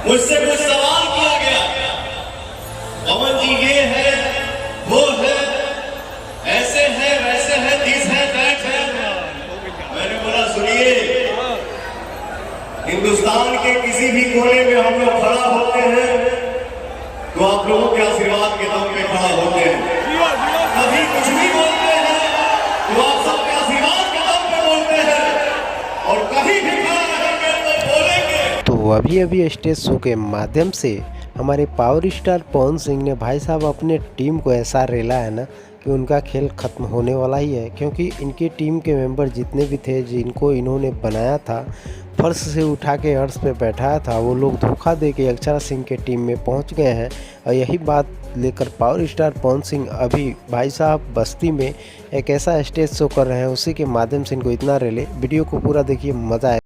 मुझसे कुछ सवाल किया गया, पवन जी ये है वो है, ऐसे है वैसे है, दिस है दैट है। मैंने बोला सुनिए, हिंदुस्तान के किसी भी कोने में हम लोग खड़ा होते हैं तो आप लोगों के आशीर्वाद के दम पे खड़ा होते हैं। कभी कुछ भी बोलते हैं तो आप सबके आशीर्वाद के दम पे बोलते हैं, और कहीं भी खड़ा रहेंगे तो बोलेंगे। तो अभी अभी स्टेज शो के माध्यम से हमारे पावर स्टार पवन सिंह ने भाई साहब अपने टीम को ऐसा रेला है ना कि उनका खेल ख़त्म होने वाला ही है, क्योंकि इनकी टीम के मेंबर जितने भी थे जिनको इन्होंने बनाया था, फर्श से उठा के अर्श पे बैठाया था, वो लोग धोखा दे के अक्षरा सिंह के टीम में पहुंच गए हैं। और यही बात लेकर पावर स्टार पवन सिंह अभी भाई साहब बस्ती में एक ऐसा स्टेज शो कर रहे हैं, उसी के माध्यम से इनको इतना रेले। वीडियो को पूरा देखिए, मज़ा आएगा।